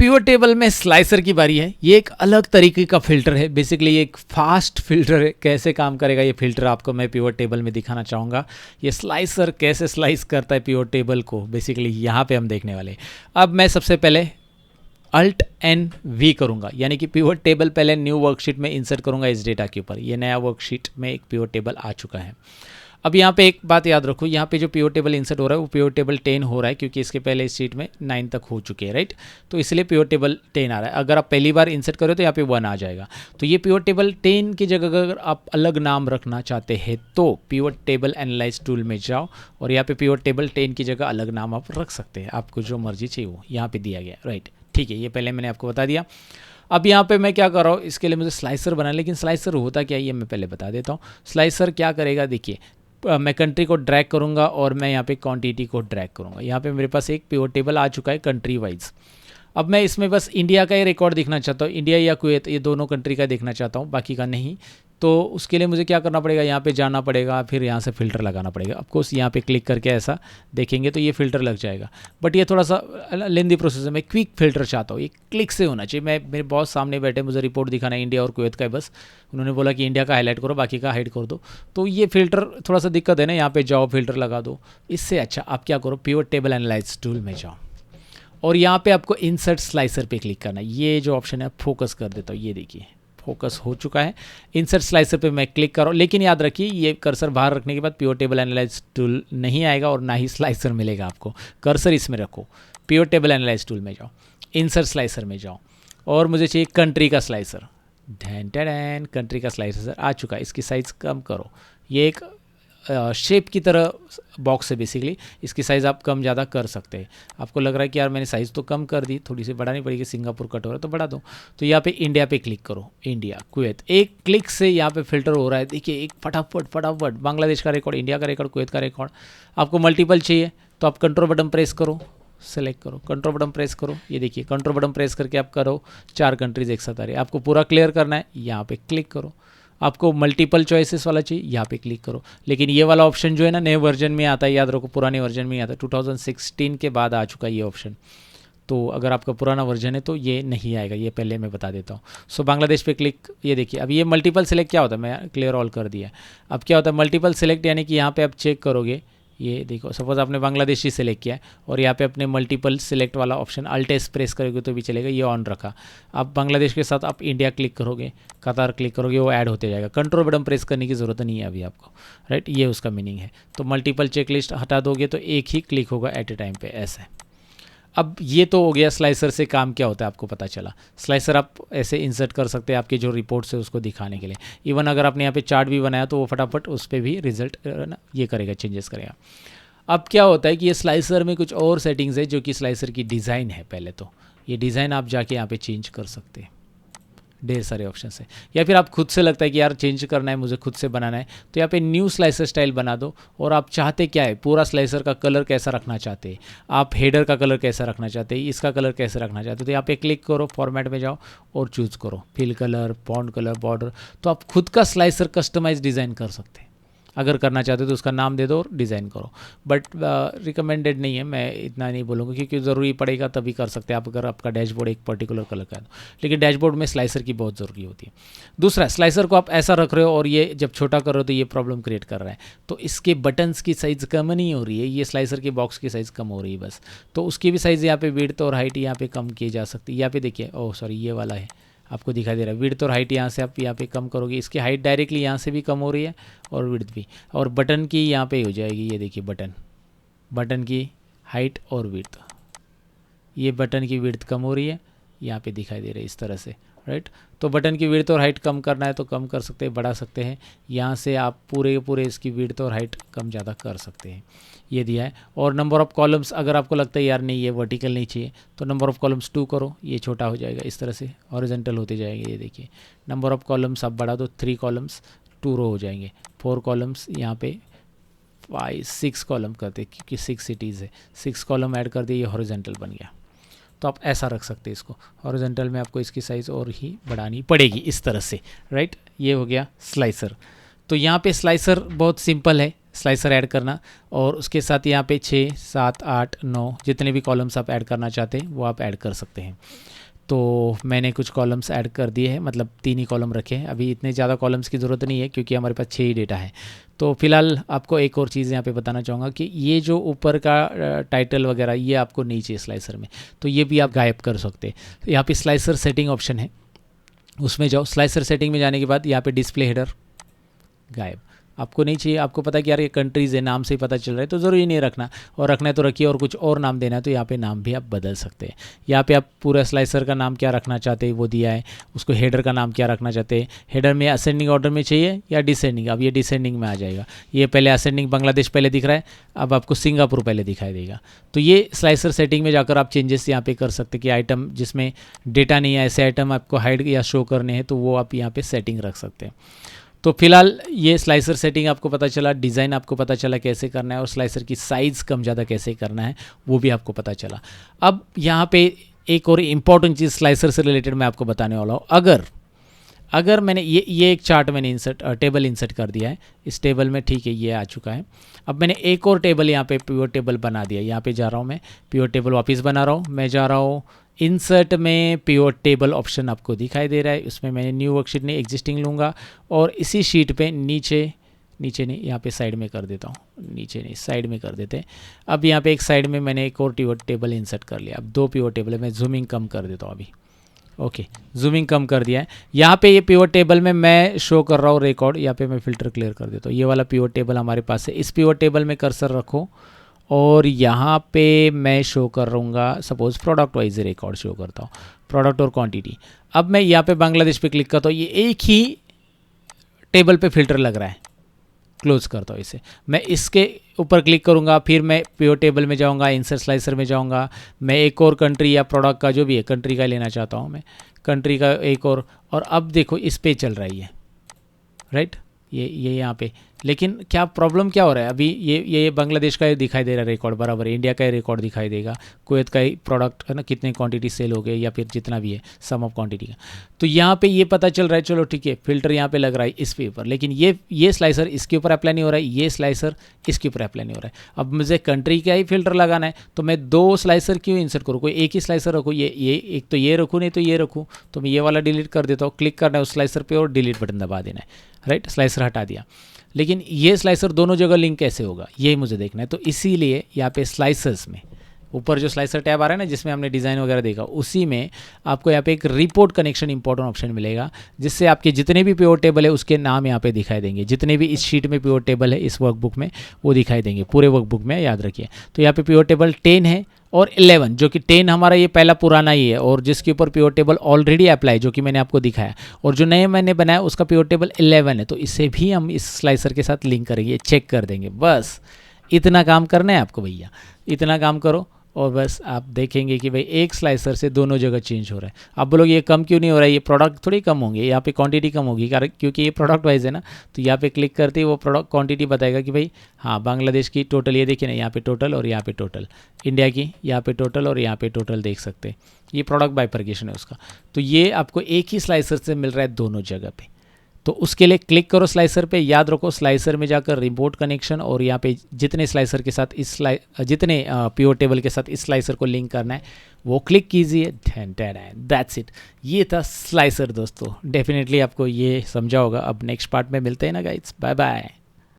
Pivot table में slicer की बारी है। ये एक अलग तरीके का फिल्टर है, बेसिकली ये एक फास्ट फिल्टर है। कैसे काम करेगा ये फिल्टर आपको मैं पिवट टेबल में दिखाना चाहूँगा। ये स्लाइसर कैसे स्लाइस करता है पिवट टेबल को, बेसिकली यहाँ पे हम देखने वाले हैं। अब मैं सबसे पहले Alt+N+V करूँगा, यानी कि पिवट टेबल पहले न्यू वर्कशीट में इंसर्ट करूँगा इस डेटा के ऊपर। ये नया वर्कशीट में एक पिवट टेबल आ चुका है। अब यहाँ पे एक बात याद रखो, यहाँ पे जो पिवट टेबल इंसर्ट हो रहा है वो पिवट टेबल 10 हो रहा है, क्योंकि इसके पहले इस शीट में 9 तक हो चुके हैं, राइट। तो इसलिए पिवट टेबल 10 आ रहा है। अगर आप पहली बार इंसर्ट करो तो यहाँ पे 1 आ जाएगा। तो ये पिवट टेबल 10 की जगह अगर आप अलग नाम रखना चाहते हैं तो पिवट टेबल एनालाइज टूल में जाओ और यहाँ पे पिवट टेबल 10 की जगह अलग नाम आप रख सकते हैं। आपको जो मर्जी चाहिए वो यहाँ पे दिया गया, राइट। ठीक है, ये पहले मैंने आपको बता दिया। अब यहाँ पे मैं क्या कर रहा हूँ, इसके लिए मुझे स्लाइसर बनाना, लेकिन स्लाइसर होता क्या है ये मैं पहले बता देता हूँ। स्लाइसर क्या करेगा, देखिए मैं कंट्री को ड्रैग करूँगा और मैं यहाँ पे क्वांटिटी को ड्रैग करूँगा। यहाँ पे मेरे पास एक पिवट टेबल आ चुका है कंट्री वाइज। अब मैं इसमें बस इंडिया का ही रिकॉर्ड देखना चाहता हूँ, इंडिया या कुवैत, ये दोनों कंट्री का देखना चाहता हूँ, बाकी का नहीं। तो उसके लिए मुझे क्या करना पड़ेगा, यहाँ पे जाना पड़ेगा, फिर यहाँ से फ़िल्टर लगाना पड़ेगा। ऑफकोर्स यहाँ पे क्लिक करके ऐसा देखेंगे तो ये फ़िल्टर लग जाएगा, बट ये थोड़ा सा लेंदी प्रोसेस है। मैं क्विक फ़िल्टर चाहता हूँ, ये क्लिक से होना चाहिए। मैं मेरे बॉस सामने बैठे, मुझे रिपोर्ट दिखाना है इंडिया और कुवैत का है, बस उन्होंने बोला कि इंडिया का हाईलाइट करो, बाकी का हाइड कर दो। तो ये फ़िल्टर थोड़ा सा दिक्कत है ना, यहाँ पर जाओ फ़िल्टर लगा दो। इससे अच्छा आप क्या करो, पिवट टेबल एनालाइज टूल में जाओ और यहाँ पे आपको इंसर्ट स्लाइसर पे क्लिक करना है। ये जो ऑप्शन है फोकस कर देता हूँ, ये देखिए फोकस हो चुका है। इंसर्ट स्लाइसर पे मैं क्लिक कर रहा हूँ, लेकिन याद रखिए ये कर्सर बाहर रखने के बाद पिवट टेबल एनालाइज टूल नहीं आएगा और ना ही स्लाइसर मिलेगा आपको। कर्सर इसमें रखो, पिवट टेबल एनालाइज टूल में जाओ, इंसर्ट स्लाइसर में जाओ और मुझे चाहिए कंट्री का स्लाइसर। ढैन टैन, कंट्री का स्लाइसर आ चुका है। इसकी साइज़ कम करो, ये एक शेप की तरह बॉक्स है बेसिकली, इसकी साइज़ आप कम ज़्यादा कर सकते हैं। आपको लग रहा है कि यार मैंने साइज़ तो कम कर दी, थोड़ी सी बढ़ानी पड़ेगी, सिंगापुर कट हो रहा है तो बढ़ा दो। तो यहाँ पे इंडिया पे क्लिक करो, इंडिया कुवैत, एक क्लिक से यहाँ पे फिल्टर हो रहा है। देखिए एक फटाफट बांग्लादेश का रिकॉर्ड, इंडिया का रिकॉर्ड, कुवैत का रिकॉर्ड। आपको मल्टीपल चाहिए तो आप कंट्रोल बटन प्रेस करो, सेलेक्ट करो, कंट्रोल बटन प्रेस करो। ये देखिए कंट्रोल बटन प्रेस करके आप करो, 4 कंट्रीज एक साथ आ रही है। आपको पूरा क्लियर करना है, यहाँ पे क्लिक करो। आपको मल्टीपल चॉइसेस वाला चाहिए, यहाँ पे क्लिक करो। लेकिन ये वाला ऑप्शन जो है ना नए वर्जन में आता है, याद रखो पुराने वर्जन में आता है, 2016 के बाद आ चुका है ये ऑप्शन। तो अगर आपका पुराना वर्जन है तो ये नहीं आएगा, ये पहले मैं बता देता हूँ। सो बांग्लादेश पे क्लिक, ये देखिए अब ये मल्टीपल सेलेक्ट क्या होता है, मैं क्लियर ऑल कर दिया। अब क्या होता है मल्टीपल सेलेक्ट, यानी कि यहाँ पे आप चेक करोगे, ये देखो सपोज आपने बांग्लादेशी सेलेक्ट किया है और यहाँ पे अपने मल्टीपल सेलेक्ट वाला ऑप्शन अल्ट+ प्रेस करोगे तो भी चलेगा, ये ऑन रखा। आप बांग्लादेश के साथ आप इंडिया क्लिक करोगे, कतार क्लिक करोगे, वो ऐड होते जाएगा। कंट्रोल बटन प्रेस करने की ज़रूरत नहीं है अभी आपको, राइट। ये उसका मीनिंग है। तो मल्टीपल चेकलिस्ट हटा दोगे तो एक ही क्लिक होगा एट ए टाइम पे, ऐसे। अब ये तो हो गया स्लाइसर से काम क्या होता है आपको पता चला। स्लाइसर आप ऐसे इंसर्ट कर सकते हैं आपके जो रिपोर्ट्स है उसको दिखाने के लिए। इवन अगर आपने यहाँ पे चार्ट भी बनाया तो वो फटाफट उस पर भी रिजल्ट ये करेगा, चेंजेस करेगा। अब क्या होता है कि ये स्लाइसर में कुछ और सेटिंग्स है जो कि स्लाइसर की डिज़ाइन है। पहले तो ये डिज़ाइन आप जाके यहाँ पे चेंज कर सकते हैं, ढेर सारे ऑप्शन है। या फिर आप खुद से लगता है कि यार चेंज करना है, मुझे खुद से बनाना है, तो यहाँ पे न्यू स्लाइसर स्टाइल बना दो। और आप चाहते क्या है, पूरा स्लाइसर का कलर कैसा रखना चाहते हैं, आप हेडर का कलर कैसा रखना चाहते हैं, इसका कलर कैसे रखना चाहते हैं, तो यहाँ पे क्लिक करो, फॉर्मेट में जाओ और चूज़ करो fill colour, font colour, border. तो आप खुद का स्लाइसर कस्टमाइज डिज़ाइन कर सकते हैं। अगर करना चाहते हो तो उसका नाम दे दो और डिज़ाइन करो, बट रिकमेंडेड नहीं है, मैं इतना नहीं बोलूँगा, क्योंकि ज़रूरी पड़ेगा तभी कर सकते हैं आप, अगर आपका डैशबोर्ड एक पर्टिकुलर कलर का है। लेकिन डैशबोर्ड में स्लाइसर की बहुत ज़रूरी होती है। दूसरा, स्लाइसर को आप ऐसा रख रहे हो और ये जब छोटा कर रहे हो तो ये प्रॉब्लम क्रिएट कर रहा है। तो इसके बटन्स की साइज़ कम नहीं हो रही है, ये स्लाइसर के बॉक्स की साइज़ कम हो रही है बस। तो उसकी भी साइज़ यहाँ पे विड्थ और हाइट यहाँ पे कम की जा सकती है। यहाँ पे देखिए, ओह सॉरी, ये वाला है, आपको दिखाई दे रहा है विड्थ और हाइट। यहाँ से आप यहाँ पे कम करोगे, इसकी हाइट डायरेक्टली यहाँ से भी कम हो रही है और विड्थ भी, और बटन की यहाँ पे हो जाएगी। ये देखिए बटन की हाइट और विड्थ, ये बटन की विड्थ कम हो रही है, यहाँ पे दिखाई दे रही है इस तरह से, राइट। तो बटन की विड्थ और हाइट कम करना है तो कम कर सकते हैं, बढ़ा सकते हैं। यहाँ से आप पूरे इसकी विड्थ और हाइट कम ज़्यादा कर सकते हैं, ये दिया है। और नंबर ऑफ़ कॉलम्स, अगर आपको लगता है यार नहीं ये वर्टिकल नहीं चाहिए तो नंबर ऑफ़ कॉलम्स 2 करो, ये छोटा हो जाएगा इस तरह से, हॉरिजॉन्टल होते जाएंगे। ये देखिए नंबर ऑफ़ कॉलम्स आप बढ़ा दो, 3 कॉलम्स 2 रो हो जाएंगे, 4 कॉलम्स यहाँ पे 6 कॉलम करते, क्योंकि 6 सिटीज़ है, 6 कॉलम ऐड कर दिए, ये हॉरिजॉन्टल बन गया। तो आप ऐसा रख सकते हैं इसको, हॉरिजॉन्टल में आपको इसकी साइज़ और ही बढ़ानी पड़ेगी इस तरह से, राइट। ये हो गया स्लाइसर। तो यहाँ पे स्लाइसर बहुत सिंपल है, स्लाइसर ऐड करना, और उसके साथ यहाँ पे 6, 7, 8, 9 जितने भी कॉलम्स आप ऐड करना चाहते हैं वो आप ऐड कर सकते हैं। तो मैंने कुछ कॉलम्स ऐड कर दिए हैं, मतलब 3 ही कॉलम रखे हैं। अभी इतने ज़्यादा कॉलम्स की ज़रूरत नहीं है क्योंकि हमारे पास 6 ही डेटा है। तो फिलहाल आपको एक और चीज़ यहाँ पे बताना चाहूँगा कि ये जो ऊपर का टाइटल वगैरह ये आपको नहीं चाहिए स्लाइसर में, तो ये भी आप गायब कर सकते हैं। यहाँ पे स्लाइसर सेटिंग ऑप्शन है, उसमें जाओ। स्लाइसर सेटिंग में जाने के बाद यहाँ पे डिस्प्ले हेडर गायब, आपको नहीं चाहिए। आपको पता है कि यार ये कंट्रीज़ है, नाम से ही पता चल रहा है, तो ज़रूरी नहीं रखना, और रखना है तो रखिए, और कुछ और नाम देना है तो यहाँ पे नाम भी आप बदल सकते हैं। यहाँ पे आप पूरा स्लाइसर का नाम क्या रखना चाहते हैं वो दिया है, उसको हेडर का नाम क्या रखना चाहते हैं, हेडर में असेंडिंग ऑर्डर में चाहिए या डिसेंडिंग, अब ये डिसेंडिंग में आ जाएगा। ये पहले असेंडिंग बांग्लादेश पहले दिख रहा है, अब आपको सिंगापुर पहले दिखाई देगा। तो ये स्लाइसर सेटिंग में जाकर आप चेंजेस यहाँ पे कर सकते हैं कि आइटम जिसमें डेटा नहीं है, ऐसे आइटम आपको हाइड या शो करने हैं, तो वो आप यहाँ पे सेटिंग रख सकते हैं। तो फिलहाल ये स्लाइसर सेटिंग आपको पता चला, डिज़ाइन आपको पता चला कैसे करना है, और स्लाइसर की साइज़ कम ज़्यादा कैसे करना है वो भी आपको पता चला। अब यहाँ पे एक और इम्पॉर्टेंट चीज़ स्लाइसर से रिलेटेड मैं आपको बताने वाला हूँ। अगर मैंने ये एक चार्ट मैंने टेबल इंसर्ट कर दिया है इस टेबल में, ठीक है, ये आ चुका है। अब मैंने एक और टेबल यहाँ पे पिवट टेबल बना दिया। यहाँ पे जा रहा हूँ मैं, पिवट टेबल वापस बना रहा हूँ, मैं जा रहा हूँ इंसर्ट में, पिवट टेबल ऑप्शन आपको दिखाई दे रहा है, उसमें मैंने न्यू वर्कशीट नहीं एग्जिस्टिंग लूँगा, और इसी शीट पे नीचे नहीं, यहाँ पे साइड में कर देता हूँ, नीचे नहीं साइड में कर देते हैं। अब यहाँ पे एक साइड में मैंने एक और पिवट टेबल इंसर्ट कर लिया। अब 2 पिवट टेबल है, मैं जूमिंग कम कर देता हूँ अभी। ओके, जूमिंग कम कर दिया है। यहाँ पे ये पिवट टेबल में मैं शो कर रहा हूँ रिकॉर्ड, यहाँ पे मैं फ़िल्टर क्लियर कर देता हूँ। ये वाला पिवट टेबल हमारे पास है, इस पिवट टेबल में कर्सर रखो, और यहाँ पे मैं शो कर रहूँगा, suppose product wise record show करता हूँ, प्रोडक्ट और क्वांटिटी। अब मैं यहाँ पे बांग्लादेश पे क्लिक करता हूँ, ये एक ही टेबल पे फिल्टर लग रहा है, क्लोज करता हूँ इसे। मैं इसके ऊपर क्लिक करूँगा, फिर मैं पिवट टेबल में जाऊँगा, इंसर्ट स्लाइसर में जाऊँगा, मैं एक और कंट्री या प्रोडक्ट का जो भी है कंट्री का लेना चाहता हूँ मैं, कंट्री का एक और अब देखो इस पे चल रहा है ये, राइट, ये यहाँ पे। लेकिन क्या प्रॉब्लम क्या हो रहा है, अभी ये बांग्लादेश का दिखाई दे रहा है रिकॉर्ड बराबर, इंडिया का रिकॉर्ड दिखाई देगा, कुवैत का ही प्रोडक्ट है ना, कितने क्वांटिटी सेल हो गए या फिर जितना भी है सम ऑफ क्वांटिटी का। तो यहाँ पे ये पता चल रहा है, चलो ठीक है, फिल्टर यहाँ पे लग रहा है इस पे ऊपर, लेकिन ये स्लाइसर इसके ऊपर अप्लाई नहीं हो रहा है, ये स्लाइसर इसके ऊपर अप्लाई नहीं हो रहा है। अब मुझे कंट्री का ही फिल्टर लगाना है, तो मैं 2 स्लाइसर क्यों इंसर्ट करूँ, कोई एक ही स्लाइसर रखूँ, ये एक तो ये रखूँ, नहीं तो ये रखूँ, तो मैं ये वाला डिलीट कर देता हूँ। क्लिक करना है उस स्लाइसर पे और डिलीट बटन दबा देना है, राइट, स्लाइसर हटा दिया। लेकिन ये स्लाइसर दोनों जगह लिंक कैसे होगा ये मुझे देखना है। तो इसीलिए यहाँ पे स्लाइसर्स में ऊपर जो स्लाइसर टैब आ रहा है ना, जिसमें हमने डिज़ाइन वगैरह देखा, उसी में आपको यहाँ पे एक रिपोर्ट कनेक्शन इंपॉर्टेंट ऑप्शन मिलेगा, जिससे आपके जितने भी पिवट टेबल है उसके नाम यहाँ पे दिखाई देंगे। जितने भी इस शीट में पिवट टेबल है इस वर्कबुक में वो दिखाई देंगे, पूरे वर्कबुक में, याद रखिए। तो यहाँ पे पिवट टेबल 10 है और 11, जो कि 10 हमारा ये पहला पुराना ही है, और जिसके ऊपर पिवट टेबल ऑलरेडी अप्लाई, जो कि मैंने आपको दिखाया, और जो नए मैंने बनाया उसका पिवट टेबल 11 है। तो इसे भी हम इस स्लाइसर के साथ लिंक करेंगे, चेक कर देंगे। बस इतना काम करना है आपको भैया, इतना काम करो, और बस आप देखेंगे कि भाई एक स्लाइसर से दोनों जगह चेंज हो रहा है। आप बोलोगे ये कम क्यों नहीं हो रहा है, ये प्रोडक्ट थोड़ी कम होंगे, यहाँ पे क्वांटिटी कम होगी, कारण क्योंकि ये प्रोडक्ट वाइज है ना। तो यहाँ पे क्लिक करते ही वो प्रोडक्ट क्वांटिटी बताएगा कि भाई हाँ, बांग्लादेश की टोटल, ये देखिए ना, यहाँ पे टोटल और यहाँ पे टोटल, इंडिया की यहाँ पे टोटल और यहाँ पे टोटल देख सकते हैं। ये प्रोडक्ट बाइफरकेशन है उसका। तो ये आपको एक ही स्लाइसर से मिल रहा है दोनों जगह पे। तो उसके लिए क्लिक करो स्लाइसर पे, याद रखो स्लाइसर में जाकर रिपोर्ट कनेक्शन, और यहाँ पे जितने स्लाइसर के साथ जितने पिवट टेबल के साथ इस स्लाइसर को लिंक करना है वो क्लिक कीजिए। दैट्स इट, ये था स्लाइसर दोस्तों। डेफिनेटली आपको ये समझा होगा। अब नेक्स्ट पार्ट में मिलते हैं ना गाइस, बाय बाय।